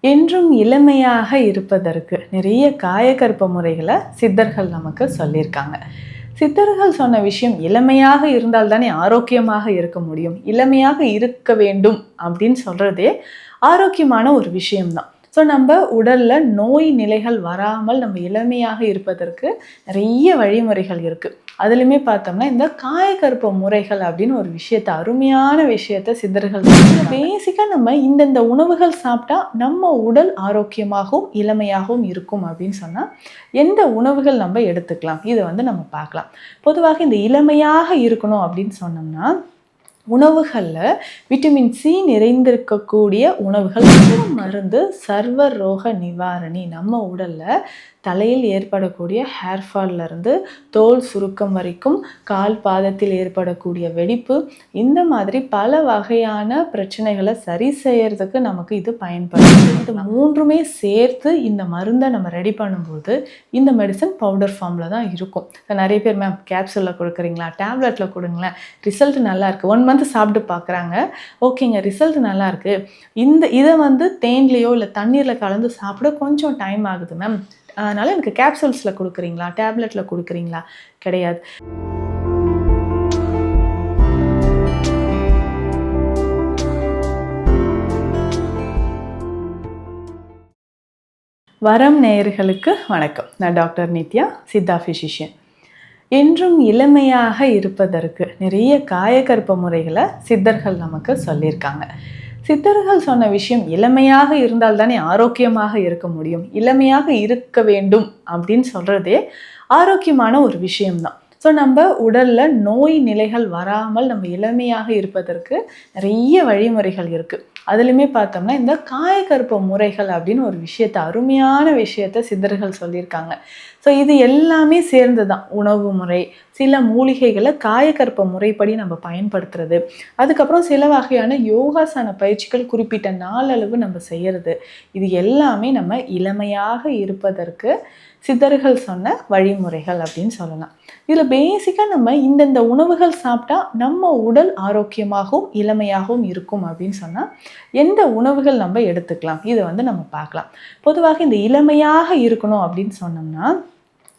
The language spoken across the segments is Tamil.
என்றும் இளமையாக இருப்பதற்கு நிறைய காயகற்ப முறைகளை சித்தர்கள் நமக்கு சொல்லியிருக்காங்க. சித்தர்கள் சொன்ன விஷயம் இளமையாக இருந்தால் தானே ஆரோக்கியமாக இருக்க முடியும். இளமையாக இருக்க வேண்டும் அப்படின்னு சொல்றதே ஆரோக்கியமான ஒரு விஷயம்தான். ஸோ நம்ம உடலில் நோய் நிலைகள் வராமல் நம்ம இளமையாக இருப்பதற்கு நிறைய வழிமுறைகள் இருக்குது. அதுலேயுமே பார்த்தோம்னா இந்த காயகற்ப முறைகள் அப்படின்னு ஒரு விஷயத்த, அருமையான விஷயத்த சித்தர்கள் பேசிக்காக நம்ம இந்தந்த உணவுகள் சாப்பிட்டா நம்ம உடல் ஆரோக்கியமாகவும் இளமையாகவும் இருக்கும் அப்படின்னு சொன்னால் எந்த உணவுகள் நம்ம எடுத்துக்கலாம், இதை நம்ம பார்க்கலாம். பொதுவாக இந்த இளமையாக இருக்கணும் அப்படின்னு சொன்னோம்னா உணவுகளில் விட்டமின் சி நிறைந்திருக்கக்கூடிய உணவுகள் மருந்து சர்வ ரோக நிவாரணி. நம்ம உடலில் தலையில் ஏற்படக்கூடிய ஹேர்ஃபால்லேருந்து தோல் சுருக்கம் வரைக்கும், கால் பாதத்தில் ஏற்படக்கூடிய வெடிப்பு, இந்த மாதிரி பல வகையான பிரச்சனைகளை சரி செய்யறதுக்கு நமக்கு இது பயன்படுது. இது மூன்றுமே சேர்த்து இந்த மருந்தை நம்ம ரெடி பண்ணும்போது இந்த மெடிசன் பவுடர் ஃபார்மில் தான் இருக்கும். நிறைய பேர் மேம் கேப்சூலில் கொடுக்குறீங்களா, டேப்லெட்டில் கொடுங்களேன், ரிசல்ட் நல்லா இருக்குது, 1 மந்த் சாப்பிட்டு பார்க்குறாங்க, ஓகேங்க ரிசல்ட் நல்லா இருக்குது, இதை தேன்லேயோ இல்லை தண்ணீரில் கலந்து சாப்பிட கொஞ்சம் டைம் ஆகுது மேம், அதனால் எனக்கு கேப்சூல்ஸில் கொடுக்குறீங்களா, டேப்லெட்டில் கொடுக்குறீங்களா? கிடையாது. வரம் நேயர்களுக்கு வணக்கம். நான் டாக்டர் நித்யா, சித்தா ஃபிசிஷியன். என்றும் இளமையாக இருப்பதற்கு நிறைய காயகற்ப முறைகளை சித்தர்கள் நமக்கு சொல்லியிருக்காங்க. சித்தர்கள் சொன்ன விஷயம் இளமையாக இருந்தால் தானே ஆரோக்கியமாக இருக்க முடியும். இளமையாக இருக்க வேண்டும் அப்படின்னு சொல்கிறதே ஆரோக்கியமான ஒரு விஷயம்தான். ஸோ நம்ம உடலில் நோய் நிலைகள் வராமல் நம்ம இளமையாக இருப்பதற்கு நிறைய வழிமுறைகள் இருக்குது. அதுலேயுமே பார்த்தோம்னா இந்த காயகற்ப முறைகள் அப்படின்னு ஒரு விஷயத்த, அருமையான விஷயத்த சித்தர்கள் சொல்லியிருக்காங்க. ஸோ இது எல்லாமே சேர்ந்து தான் உணவு முறை, சில மூலிகைகளை காயகற்ப முறைப்படி நம்ம பயன்படுத்துறது, அதுக்கப்புறம் சில வகையான யோகாசன பயிற்சிகள் குறிப்பிட்ட நாளளவு நம்ம செய்கிறது, இது எல்லாமே நம்ம இளமையாக இருப்பதற்கு சித்தர்கள் சொன்ன வழிமுறைகள் அப்படின்னு சொல்லலாம். இதில் பேசிக்காக நம்ம இந்தந்த உணவுகள் சாப்பிட்டா நம்ம உடல் ஆரோக்கியமாகவும் இளமையாகவும் இருக்கும் அப்படின்னு சொன்னால் எந்த உணவுகள் நம்ம எடுத்துக்கலாம், இதை நம்ம பார்க்கலாம். பொதுவாக இந்த இளமையாக இருக்கணும் அப்படின்னு சொன்னோம்னா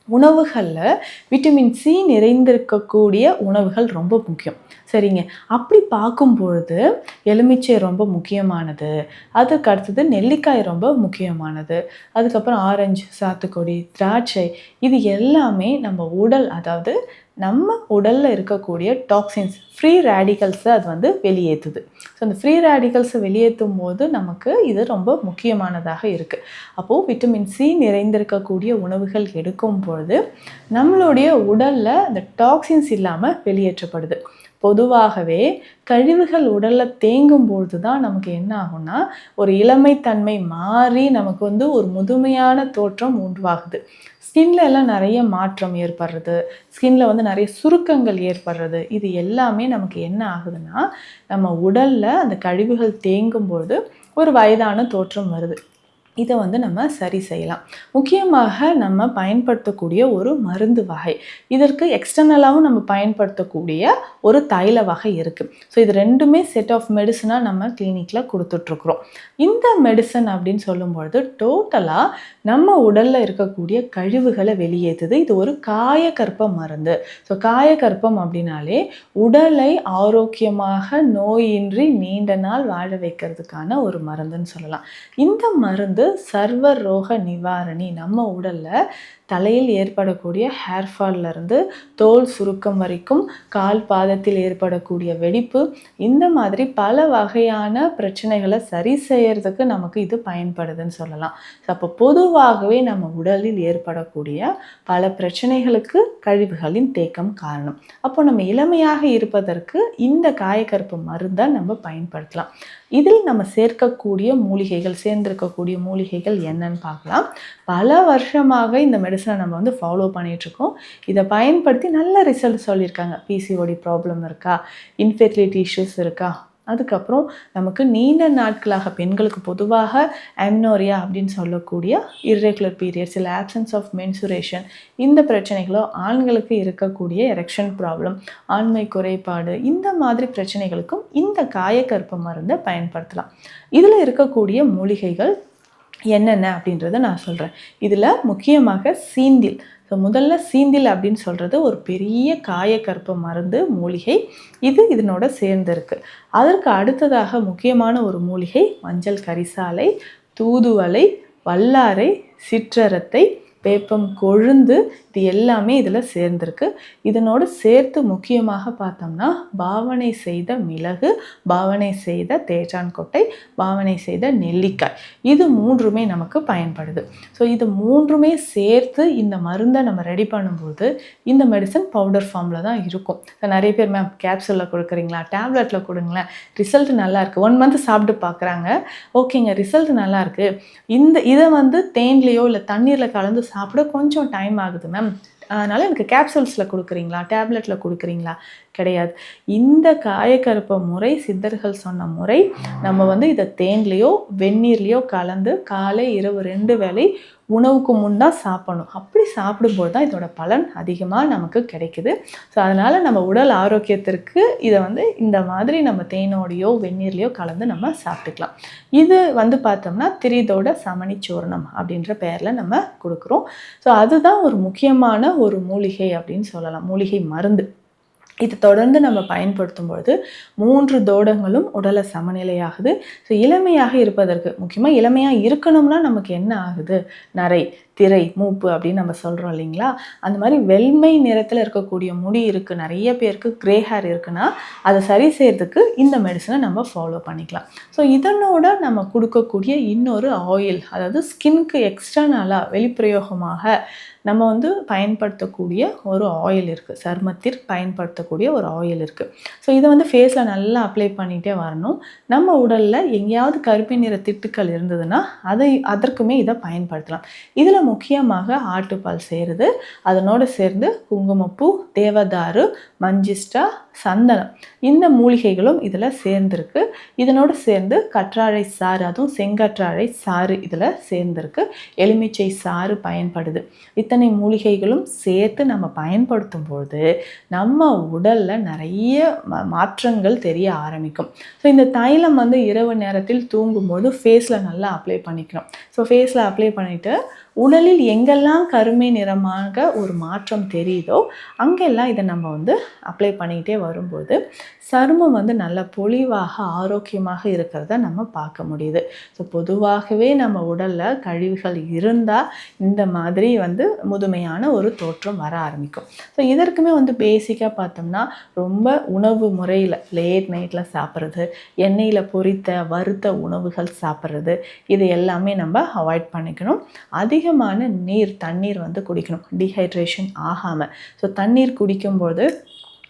உணவுகளில் விட்டமின் சி நிறைந்திருக்கக்கூடிய உணவுகள் ரொம்ப முக்கியம். சரிங்க, அப்படி பார்க்கும்பொழுது எலுமிச்சை ரொம்ப முக்கியமானது, அதுக்கு அடுத்தது நெல்லிக்காய் ரொம்ப முக்கியமானது, அதுக்கப்புறம் ஆரஞ்சு, சாத்துக்குடி, திராட்சை, இது எல்லாமே நம்ம உடல், அதாவது நம்ம உடலில் இருக்கக்கூடிய டாக்ஸின்ஸ், ஃப்ரீ ரேடிக்கல்ஸை அது வெளியேற்றுது. ஸோ அந்த ஃப்ரீ ரேடிக்கல்ஸை வெளியேற்றும் போது நமக்கு இது ரொம்ப முக்கியமானதாக இருக்குது. அப்போது விட்டமின் சி நிறைந்திருக்கக்கூடிய உணவுகள் எடுக்கும் பொழுது நம்மளுடைய உடலில் அந்த டாக்ஸின்ஸ் இல்லாமல் வெளியேற்றப்படுது. பொதுவாகவே கழிவுகள் உடலில் தேங்கும் பொழுது தான் நமக்கு என்ன ஆகும்னா ஒரு இளமைத்தன்மை மாறி நமக்கு ஒரு முதுமையான தோற்றம் உருவாகுது. ஸ்கின்ல எல்லாம் நிறைய மாற்றம் ஏற்படுறது, ஸ்கின்ல நிறைய சுருக்கங்கள் ஏற்படுறது, இது எல்லாமே நமக்கு என்ன ஆகுதுன்னா நம்ம உடலில் அந்த கழிவுகள் தேங்கும்பொழுது ஒரு வயதான தோற்றம் வருது. இதை நம்ம சரி செய்யலாம். முக்கியமாக நம்ம பயன்படுத்தக்கூடிய ஒரு மருந்து வகை, இதற்கு எக்ஸ்டர்னலாகவும் நம்ம பயன்படுத்தக்கூடிய ஒரு தைல வகை இருக்குது. ஸோ இது ரெண்டுமே செட் ஆஃப் மெடிசனாக நம்ம கிளினிக்கில் கொடுத்துட்ருக்குறோம். இந்த மெடிசன் அப்படின்னு சொல்லும்பொழுது டோட்டலாக நம்ம உடலில் இருக்கக்கூடிய கழிவுகளை வெளியேற்றுது. இது ஒரு காயகற்ப மருந்து. ஸோ காயகற்பம் அப்படின்னாலே உடலை ஆரோக்கியமாக நோயின்றி நீண்ட நாள் வாழ வைக்கிறதுக்கான ஒரு மருந்துன்னு சொல்லலாம். இந்த மருந்து சர்வ ரோக நிவாரணி. நம்ம உடலில் தலையில் ஏற்படக்கூடிய ஹேர்ஃபால்லேருந்து தோல் சுருக்கம் வரைக்கும், கால் பாதத்தில் ஏற்படக்கூடிய வெடிப்பு, இந்த மாதிரி பல வகையான பிரச்சனைகளை சரி செய்யறதுக்கு நமக்கு இது பயன்படுதுன்னு சொல்லலாம். அப்போ பொதுவாகவே நம்ம உடலில் ஏற்படக்கூடிய பல பிரச்சனைகளுக்கு கழிவுகளின் தேக்கம் காரணம். அப்போ நம்ம இளமையாக இருப்பதற்கு இந்த காயகற்ப மருந்தை நம்ம பயன்படுத்தலாம். இதில் நம்ம சேர்ந்திருக்கக்கூடிய மூலிகைகள் என்னன்னு பார்க்கலாம். பல வருஷமாக இந்த மெடிசனை நம்ம ஃபாலோ பண்ணிகிட்ருக்கோம். இதை பயன்படுத்தி நல்ல ரிசல்ட் சொல்லியிருக்காங்க. பிசிஓடி ப்ராப்ளம் இருக்கா, இன்ஃபெர்டிலிட்டி இஷ்யூஸ் இருக்கா, அதுக்கப்புறம் நமக்கு நீண்ட நாட்களாக பெண்களுக்கு பொதுவாக அம்னோரியா அப்படின்னு சொல்லக்கூடிய இர்ரெகுலர் பீரியட்ஸ், இல்லை ஆப்சன்ஸ் ஆஃப் மென்சுரேஷன், இந்த பிரச்சனைகளோ, ஆண்களுக்கு இருக்கக்கூடிய எரெக்ஷன் ப்ராப்ளம், ஆண்மை குறைபாடு, இந்த மாதிரி பிரச்சனைகளுக்கும் இந்த காயகற்ப மருந்தை பயன்படுத்தலாம். இதில் இருக்கக்கூடிய மூலிகைகள் என்னென்ன அப்படின்றத நான் சொல்கிறேன். இதில் முக்கியமாக சீந்தில். ஸோ முதல்ல சீந்தில் அப்படின்னு சொல்கிறது ஒரு பெரிய காயக்கற்ப மருந்து மூலிகை. இது இதனோட சேர்ந்திருக்கு. அதற்கு அடுத்ததாக முக்கியமான ஒரு மூலிகை மஞ்சள் கரிசாலை, தூதுவளை, வல்லாரை, சிற்றரத்தை, வேப்பம் கொழுந்து, இது எல்லாமே இதில் சேர்ந்திருக்கு. இதனோடு சேர்த்து முக்கியமாக பார்த்தோம்னா பாவனை செய்த மிளகு, பாவனை செய்த தேச்சான் கொட்டை, பாவனை செய்த நெல்லிக்காய், இது மூன்றுமே நமக்கு பயன்படுது. ஸோ இது மூன்றுமே சேர்த்து இந்த மருந்தை நம்ம ரெடி பண்ணும்போது இந்த மெடிசன் பவுடர் ஃபார்மில் தான் இருக்கும். நிறைய பேர் மேம் கேப்சூலில் கொடுக்குறீங்களா, டேப்லெட்டில் கொடுங்களேன், ரிசல்ட் நல்லா இருக்குது, 1 மந்த் சாப்பிட்டு பார்க்குறாங்க, ஓகேங்க ரிசல்ட் நல்லா இருக்குது, இதை வந்து தேன்லேயோ இல்லை தண்ணீரில் கலந்து சாப்பிட கொஞ்சம் டைம் ஆகுது மேம், அதனால் எனக்கு கேப்சூல்ஸில் கொடுக்குறீங்களா, டேப்லெட்டில் கொடுக்குறீங்களா? கிடையாது. இந்த காயக்கருப்ப முறை சித்தர்கள் சொன்ன முறை. நம்ம வந்து இதை தேன்லேயோ வெந்நீர்லேயோ கலந்து காலை இரவு 2 வேளை உணவுக்கு முன் தான் சாப்பிடணும். அப்படி சாப்பிடும்போது தான் இதோட பலன் அதிகமாக நமக்கு கிடைக்குது. ஸோ அதனால் நம்ம உடல் ஆரோக்கியத்திற்கு இதை வந்து இந்த மாதிரி நம்ம தேனோடையோ வெந்நீர்லேயோ கலந்து நம்ம சாப்பிட்டுக்கலாம். இது வந்து பார்த்தோம்னா திரிதோட சமணி சூர்ணம் அப்படின்ற பெயரில் நம்ம கொடுக்குறோம். ஸோ அதுதான் ஒரு முக்கியமான ஒரு மூலிகை அப்படின்னு சொல்லலாம், மூலிகை மருந்து. இது தொடர்ந்து நம்ம பயன்படுத்தும் பொழுது 3 தோடங்களும் உடலை சமநிலையாகுது. ஸோ இளமையாக இருப்பதற்கு, முக்கியமாக இளமையாக இருக்கணும்னா நமக்கு என்ன ஆகுது, நரை, திரை, மூப்பு அப்படின்னு நம்ம சொல்கிறோம் இல்லைங்களா, அந்த மாதிரி வெண்மை நிறத்தில் இருக்கக்கூடிய முடி இருக்குது, நிறைய பேருக்கு கிரே ஹேர் இருக்குன்னா அதை சரி செய்கிறதுக்கு இந்த மெடிசனை நம்ம ஃபாலோ பண்ணிக்கலாம். ஸோ இதனோட நம்ம கொடுக்கக்கூடிய இன்னொரு ஆயில், அதாவது ஸ்கின்க்கு எக்ஸ்டர்னலாக வெளிப்பிரயோகமாக நம்ம வந்து பயன்படுத்தக்கூடிய ஒரு ஆயில் இருக்குது, சருமத்திற்கு பயன்படுத்தக்கூடிய ஒரு ஆயில் இருக்குது. ஸோ இதை வந்து ஃபேஸில் நல்லா அப்ளை பண்ணிகிட்டே வரணும். நம்ம உடலில் எங்கேயாவது கருப்பு நிற திட்டுக்கள் இருந்ததுன்னா அதற்குமே இதை பயன்படுத்தலாம். இதில் முக்கியமாக ஆட்டுப்பால் சேருது, அதனோடு சேர்ந்து குங்குமப்பூ, தேவதாரு, மஞ்சிஷ்டா, சந்தனம், இந்த மூலிகைகளும் இதில் சேர்ந்துருக்கு. இதனோடு சேர்ந்து கற்றாழை சாறு, அதுவும் செங்கற்றாழை சாறு இதில் சேர்ந்துருக்கு, எலுமிச்சை சாறு பயன்படுது. இத்தனை மூலிகைகளும் சேர்த்து நம்ம பயன்படுத்தும் போது நம்ம உடலில் நிறைய மாற்றங்கள் தெரிய ஆரம்பிக்கும். ஸோ இந்த தைலம் வந்து இரவு நேரத்தில் தூங்கும்போது ஃபேஸில் நல்லா அப்ளை பண்ணிக்கணும். ஸோ ஃபேஸில் அப்ளை பண்ணிவிட்டு உடலில் எங்கெல்லாம் கருமை நிறமாக ஒரு மாற்றம் தெரியுதோ அங்கெல்லாம் இதை நம்ம வந்து அப்ளை பண்ணிக்கிட்டே வரும்போது சருமம் வந்து நல்ல பொலிவாக ஆரோக்கியமாக இருக்கிறத நம்ம பார்க்க முடியுது. ஸோ பொதுவாகவே நம்ம உடலில் கழிவுகள் இருந்தால் இந்த மாதிரி வந்து முதுமையான ஒரு தோற்றம் வர ஆரம்பிக்கும். ஸோ இதற்குமே வந்து பேசிக்காக பார்த்தோம்னா ரொம்ப உணவு முறையில் லேட் நைட்டில் சாப்பிட்றது, எண்ணெயில் பொரித்த வறுத்த உணவுகள் சாப்பிட்றது, இது எல்லாமே நம்ம அவாய்ட் பண்ணிக்கணும். அதிகமான தண்ணீர் வந்து குடிக்கணும், டீஹைட்ரேஷன் ஆகாமல். ஸோ தண்ணீர் குடிக்கும்போது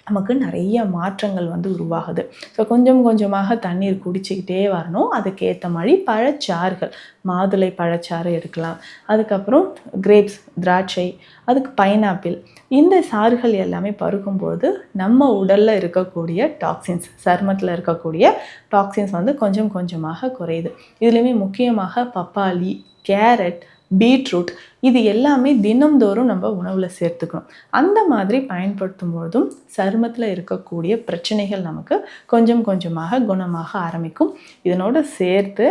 நமக்கு நிறைய மாற்றங்கள் வந்து உருவாகுது. ஸோ கொஞ்சம் கொஞ்சமாக தண்ணீர் குடிச்சிக்கிட்டே வரணும். அதுக்கேற்ற மாதிரி பழச்சாறுகள், மாதுளை பழச்சாறு எடுக்கலாம், அதுக்கப்புறம் கிரேப்ஸ் திராட்சை, அதுக்கு பைனாப்பிள், இந்த சாறுகள் எல்லாமே பருகும்போது நம்ம உடலில் இருக்கக்கூடிய டாக்ஸின்ஸ், சருமத்தில் இருக்கக்கூடிய டாக்ஸின்ஸ் வந்து கொஞ்சம் கொஞ்சமாக குறையுது. இதுலேயுமே முக்கியமாக பப்பாளி, கேரட், பீட்ரூட், இது எல்லாமே தினம்தோறும் நம்ம உணவில் சேர்த்துக்கணும். அந்த மாதிரி பயன்படுத்தும் பொழுதும் சருமத்தில் இருக்கக்கூடிய பிரச்சனைகள் நமக்கு கொஞ்சம் கொஞ்சமாக குணமாக ஆரம்பிக்கும். இதனோடு சேர்த்து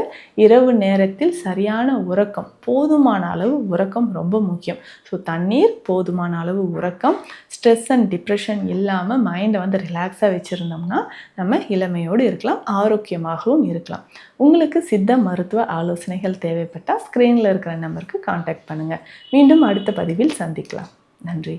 இரவு நேரத்தில் சரியான உறக்கம், போதுமான அளவு உறக்கம் ரொம்ப முக்கியம். ஸோ தண்ணீர், போதுமான அளவு உறக்கம், ஸ்ட்ரெஸ் அண்ட் டிப்ரெஷன் இல்லாமல் மைண்டை வந்து ரிலாக்ஸாக வச்சுருந்தோம்னா நம்ம இளமையோடு இருக்கலாம், ஆரோக்கியமாகவும் இருக்கலாம். உங்களுக்கு சித்த மருத்துவ ஆலோசனைகள் தேவைப்பட்டால் ஸ்க்ரீனில் இருக்கிற நம்பருக்கு கான்டாக்ட் பண்ணுங்கள். மீண்டும் அடுத்த பதிவில் சந்திக்கலாம். நன்றி.